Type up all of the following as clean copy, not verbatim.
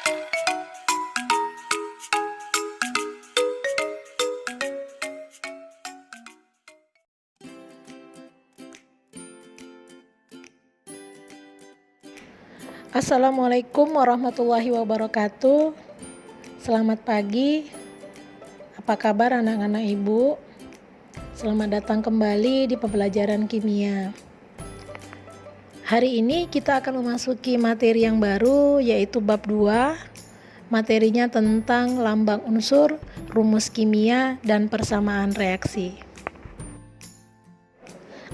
Assalamualaikum warahmatullahi wabarakatuh. Selamat pagi. Apa kabar anak-anak ibu? Selamat datang kembali di pembelajaran kimia. Hari ini kita akan memasuki materi yang baru, yaitu bab 2. Materinya tentang lambang unsur, rumus kimia, dan persamaan reaksi.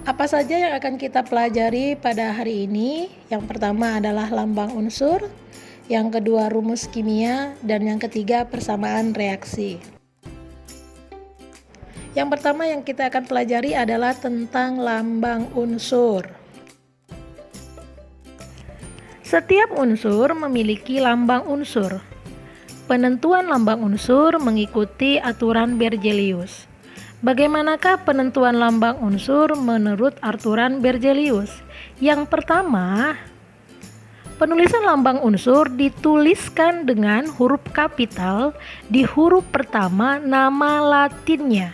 Apa saja yang akan kita pelajari pada hari ini? Yang pertama adalah lambang unsur, yang kedua rumus kimia, dan yang ketiga persamaan reaksi. Yang pertama yang kita akan pelajari adalah tentang lambang unsur. Setiap unsur memiliki lambang unsur. Penentuan lambang unsur mengikuti aturan Berzelius. Bagaimanakah penentuan lambang unsur menurut aturan Berzelius? Yang pertama, penulisan lambang unsur dituliskan dengan huruf kapital di huruf pertama nama latinnya.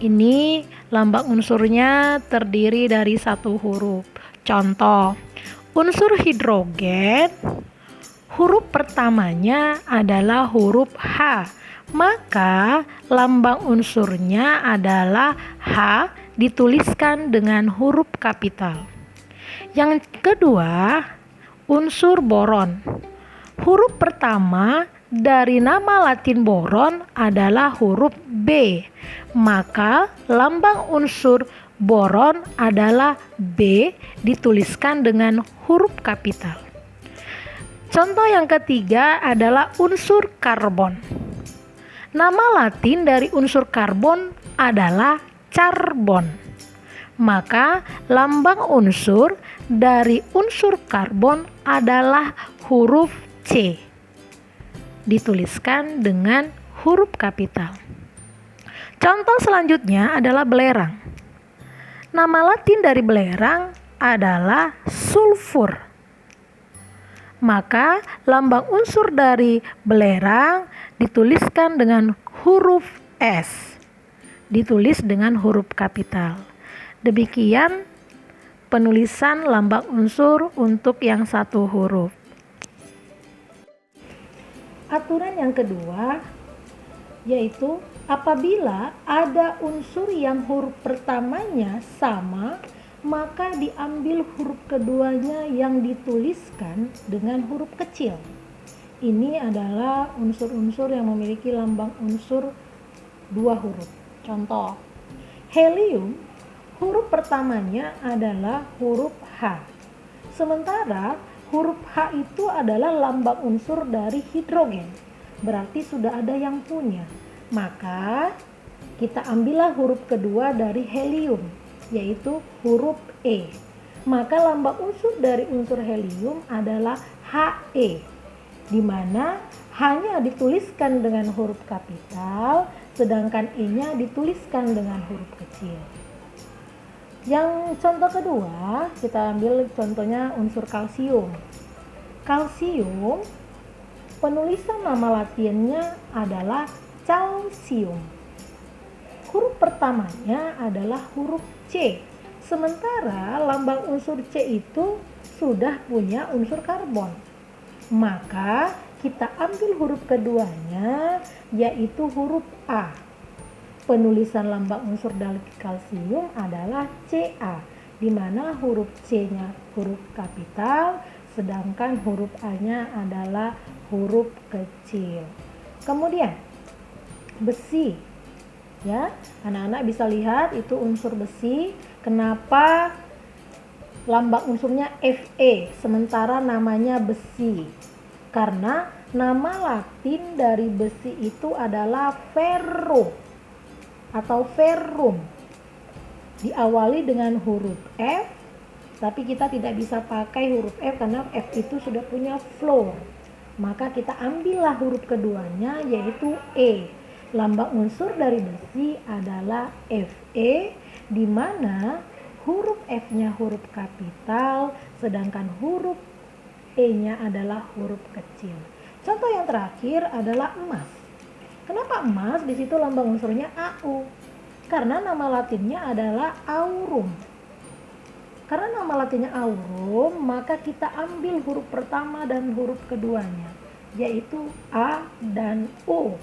Ini lambang unsurnya terdiri dari satu huruf. Contoh, unsur hidrogen, huruf pertamanya adalah huruf H. Maka lambang unsurnya adalah H dituliskan dengan huruf kapital. Yang kedua, unsur boron. Huruf pertama dari nama Latin boron adalah huruf B. Maka lambang unsur boron adalah B dituliskan dengan huruf kapital. Contoh yang ketiga adalah unsur karbon. Nama Latin dari unsur karbon adalah carbon. Maka lambang unsur dari unsur karbon adalah huruf C. Dituliskan dengan huruf kapital. Contoh selanjutnya adalah belerang. Nama Latin dari belerang adalah sulfur. Maka lambang unsur dari belerang dituliskan dengan huruf S, ditulis dengan huruf kapital. Demikian penulisan lambang unsur untuk yang satu huruf. Aturan yang kedua yaitu apabila ada unsur yang huruf pertamanya sama, maka diambil huruf keduanya yang dituliskan dengan huruf kecil. Ini adalah unsur-unsur yang memiliki lambang unsur dua huruf. Contoh, helium, huruf pertamanya adalah huruf H. Sementara huruf H itu adalah lambang unsur dari hidrogen. Berarti sudah ada yang punya. Maka kita ambillah huruf kedua dari helium, yaitu huruf E. Maka lambang unsur dari unsur helium adalah He, di mana H-nya dituliskan dengan huruf kapital, sedangkan E-nya dituliskan dengan huruf kecil. Yang contoh kedua, kita ambil contohnya unsur kalsium. Kalsium, penulisan nama latinnya adalah calcium. Huruf pertamanya adalah huruf C. Sementara lambang unsur C itu sudah punya unsur karbon. Maka kita ambil huruf keduanya, yaitu huruf A. Penulisan lambang unsur dari kalsium adalah Ca, di mana huruf C-nya huruf kapital, sedangkan huruf A-nya adalah huruf kecil. Kemudian besi. Ya, anak-anak bisa lihat itu unsur besi. Kenapa lambang unsurnya Fe sementara namanya besi? Karena nama Latin dari besi itu adalah ferro atau ferrum. Diawali dengan huruf F, tapi kita tidak bisa pakai huruf F karena F itu sudah punya fluor. Maka kita ambillah huruf keduanya, yaitu E. Lambang unsur dari besi adalah Fe, di mana huruf F-nya huruf kapital, sedangkan huruf E-nya adalah huruf kecil. Contoh yang terakhir adalah emas. Kenapa emas? Di situ lambang unsurnya AU. Karena nama latinnya adalah aurum. Karena nama latinnya aurum, maka kita ambil huruf pertama dan huruf keduanya, yaitu A dan U.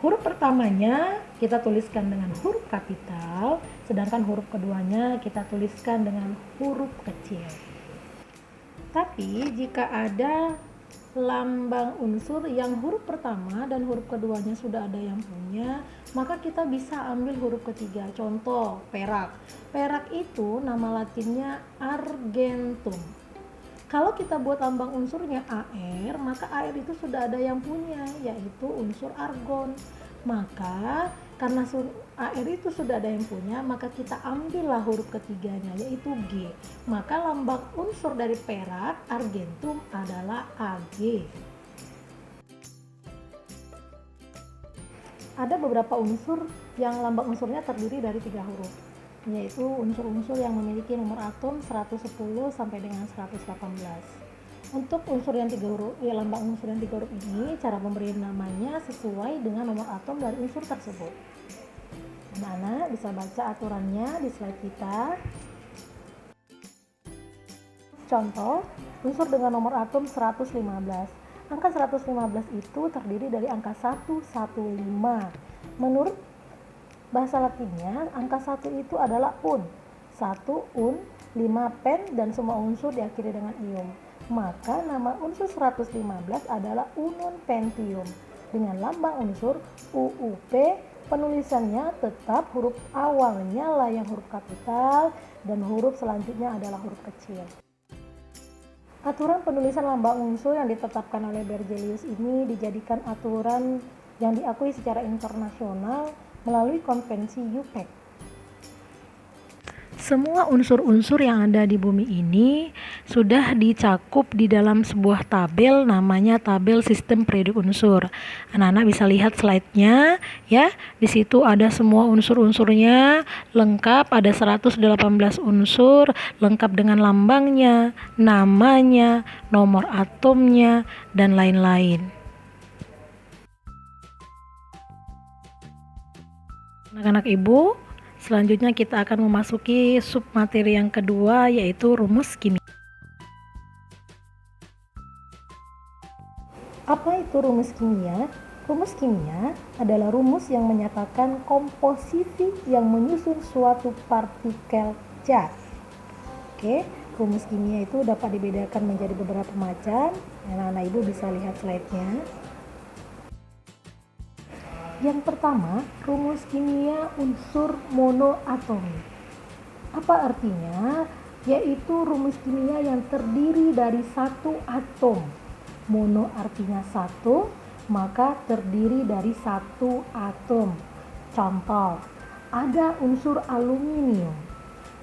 Huruf pertamanya kita tuliskan dengan huruf kapital, sedangkan huruf keduanya kita tuliskan dengan huruf kecil. Tapi jika ada lambang unsur yang huruf pertama dan huruf keduanya sudah ada yang punya, maka kita bisa ambil huruf ketiga. Contoh, perak. Perak itu nama latinnya argentum. Kalau kita buat lambang unsurnya AR, maka AR itu sudah ada yang punya, yaitu unsur argon. Maka karena AR itu sudah ada yang punya, maka kita ambillah huruf ketiganya, yaitu G. Maka lambang unsur dari perak argentum adalah Ag. Ada beberapa unsur yang lambang unsurnya terdiri dari 3 huruf, yaitu unsur-unsur yang memiliki nomor atom 110 sampai dengan 118. Untuk unsur yang 3 huruf, lambang unsur yang 3 huruf ini, cara pemberian namanya sesuai dengan nomor atom dari unsur tersebut. Anak-anak bisa baca aturannya di slide kita. Contoh, unsur dengan nomor atom 115. Angka 115 itu terdiri dari angka 115. Menurut bahasa latinnya, angka 1 itu adalah un. 1 un, 5 pen, dan semua unsur diakhiri dengan ium. Maka nama unsur 115 adalah unun pentium. Dengan lambang unsur UUP, penulisannya tetap huruf awalnya lah yang huruf kapital dan huruf selanjutnya adalah huruf kecil. Aturan penulisan lambang unsur yang ditetapkan oleh Berzelius ini dijadikan aturan yang diakui secara internasional melalui konvensi UPEC. Semua unsur-unsur yang ada di bumi ini sudah dicakup di dalam sebuah tabel, namanya tabel sistem periodik unsur. Anak-anak bisa lihat slide-nya ya. Di situ ada semua unsur-unsurnya lengkap, ada 118 unsur lengkap dengan lambangnya, namanya, nomor atomnya, dan lain-lain. Anak-anak Ibu, selanjutnya kita akan memasuki submateri yang kedua, yaitu rumus kimia. Apa itu rumus kimia? Rumus kimia adalah rumus yang menyatakan komposisi yang menyusun suatu partikel zat. Oke, rumus kimia itu dapat dibedakan menjadi beberapa macam. Anak-anak Ibu bisa lihat slide-nya. Yang pertama, rumus kimia unsur monoatomi. Apa artinya? Yaitu rumus kimia yang terdiri dari satu atom. Mono artinya satu, maka terdiri dari satu atom. Contoh, ada unsur aluminium.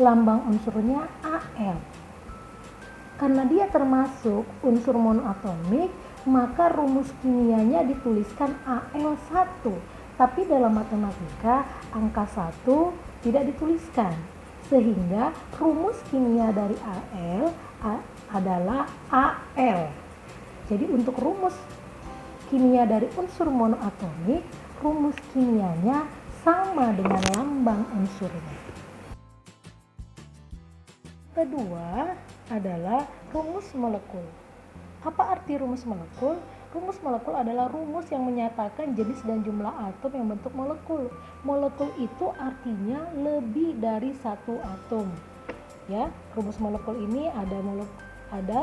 Lambang unsurnya Al. Karena dia termasuk unsur monoatomik, maka rumus kimianya dituliskan Al1. Tapi dalam matematika, angka 1 tidak dituliskan. Sehingga rumus kimia dari Al adalah Al. Jadi untuk rumus kimia dari unsur monoatomik, rumus kimianya sama dengan lambang unsurnya. Kedua adalah rumus molekul. Apa arti rumus molekul? Rumus molekul adalah rumus yang menyatakan jenis dan jumlah atom yang bentuk molekul. Molekul itu artinya lebih dari satu atom. Ya, rumus molekul ini ada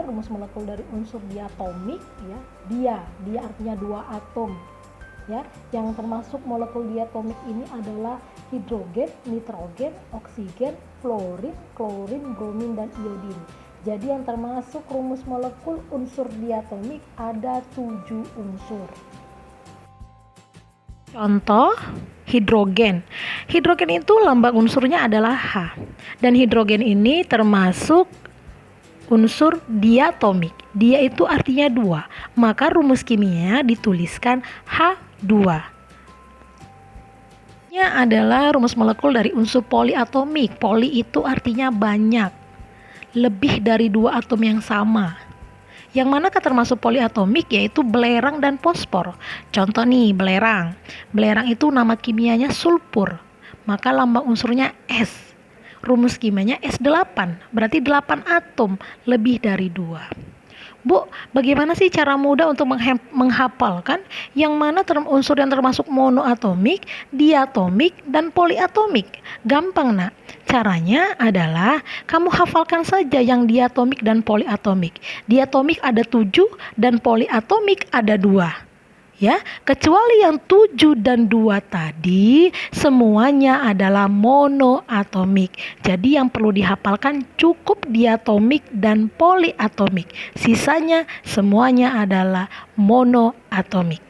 rumus molekul dari unsur diatomik, ya. Dia artinya 2 atom. Ya, yang termasuk molekul diatomik ini adalah hidrogen, nitrogen, oksigen, fluorin, klorin, bromin, dan iodin. Jadi yang termasuk rumus molekul unsur diatomik ada 7 unsur. Contoh, hidrogen. Hidrogen itu lambang unsurnya adalah H. Dan hidrogen ini termasuk unsur diatomik. Dia itu artinya 2. Maka rumus kimia dituliskan H2. Ini adalah rumus molekul dari unsur poliatomik. Poli itu artinya banyak. Lebih dari 2 atom yang sama. Yang manakah termasuk poliatomik? Yaitu belerang dan fosfor. Contoh nih, belerang. Belerang itu nama kimianya sulfur, maka lambang unsurnya S. Rumus kimianya S8, berarti 8 atom, lebih dari 2. Bu, bagaimana sih cara mudah untuk menghafalkan yang mana unsur yang termasuk monoatomik, diatomik, dan poliatomik? Gampang, Nak. Caranya adalah kamu hafalkan saja yang diatomik dan poliatomik. Diatomik ada 7 dan poliatomik ada 2. Ya, kecuali yang 7 dan 2 tadi semuanya adalah monoatomik. Jadi yang perlu dihafalkan cukup diatomik dan poliatomik. Sisanya semuanya adalah monoatomik.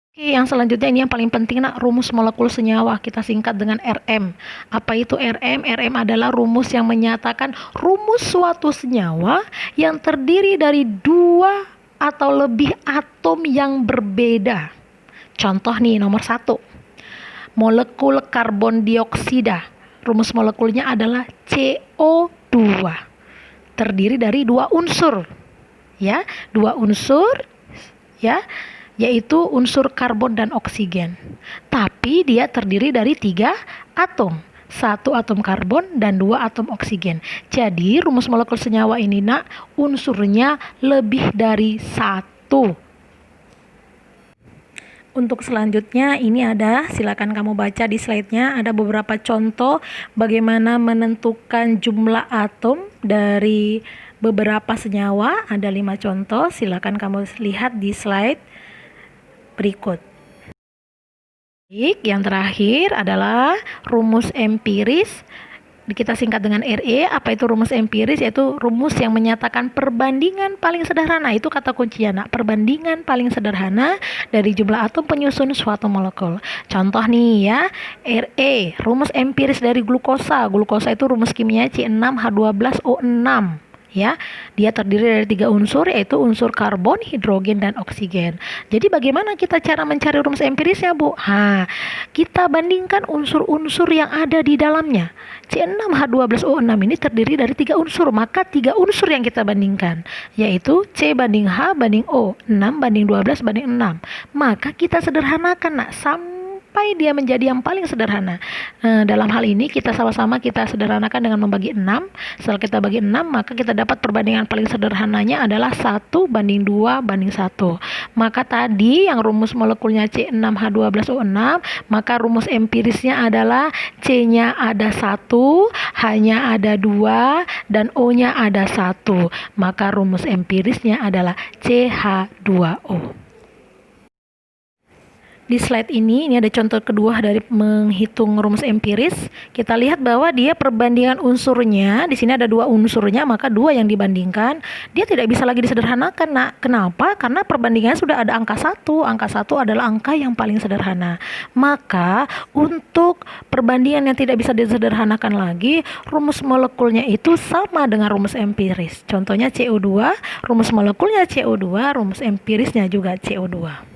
Oke, yang selanjutnya ini yang paling penting, Nak, rumus molekul senyawa. Kita singkat dengan RM. Apa itu RM? RM adalah rumus yang menyatakan rumus suatu senyawa yang terdiri dari 2 atau lebih atom yang berbeda. Contoh nih, nomor 1. Molekul karbon dioksida. Rumus molekulnya adalah CO2. Terdiri dari 2 unsur. Ya, 2 unsur, ya, yaitu unsur karbon dan oksigen. Tapi dia terdiri dari 3 atom. 1 atom karbon dan 2 atom oksigen. Jadi rumus molekul senyawa ini, Nak, unsurnya lebih dari 1. Untuk selanjutnya ini ada, silakan kamu baca di slide-nya, ada beberapa contoh bagaimana menentukan jumlah atom dari beberapa senyawa. Ada 5 contoh, silakan kamu lihat di slide berikut. Baik, yang terakhir adalah rumus empiris. Kita singkat dengan RE. Apa itu rumus empiris? Yaitu rumus yang menyatakan perbandingan paling sederhana. Itu kata kuncinya, Nak. Perbandingan paling sederhana dari jumlah atom penyusun suatu molekul. Contoh nih ya, RE, rumus empiris dari glukosa. Glukosa itu rumus kimia C6H12O6. Ya, dia terdiri dari 3 unsur, yaitu unsur karbon, hidrogen, dan oksigen. Jadi bagaimana kita cara mencari rumus empirisnya, Bu? Kita bandingkan unsur-unsur yang ada di dalamnya. C6H12O6 ini terdiri dari 3 unsur, maka 3 unsur yang kita bandingkan, yaitu C banding H banding O, 6 banding 12 banding 6. Maka kita sederhanakan, Nak, sampai dia menjadi yang paling sederhana. Dalam hal ini kita sama-sama kita sederhanakan dengan membagi 6. Setelah kita bagi 6, maka kita dapat perbandingan paling sederhananya adalah 1 banding 2 banding 1. Maka tadi yang rumus molekulnya C6H12O6, maka rumus empirisnya adalah C-nya ada 1, H-nya ada 2, dan O-nya ada 1. Maka rumus empirisnya adalah CH2O. Di slide ini ada contoh kedua dari menghitung rumus empiris. Kita lihat bahwa dia perbandingan unsurnya, di sini ada 2 unsurnya, maka 2 yang dibandingkan. Dia tidak bisa lagi disederhanakan, Nak. Kenapa? Karena perbandingannya sudah ada angka 1. Angka 1 adalah angka yang paling sederhana. Maka untuk perbandingan yang tidak bisa disederhanakan lagi, rumus molekulnya itu sama dengan rumus empiris. Contohnya CO2, rumus molekulnya CO2, rumus empirisnya juga CO2.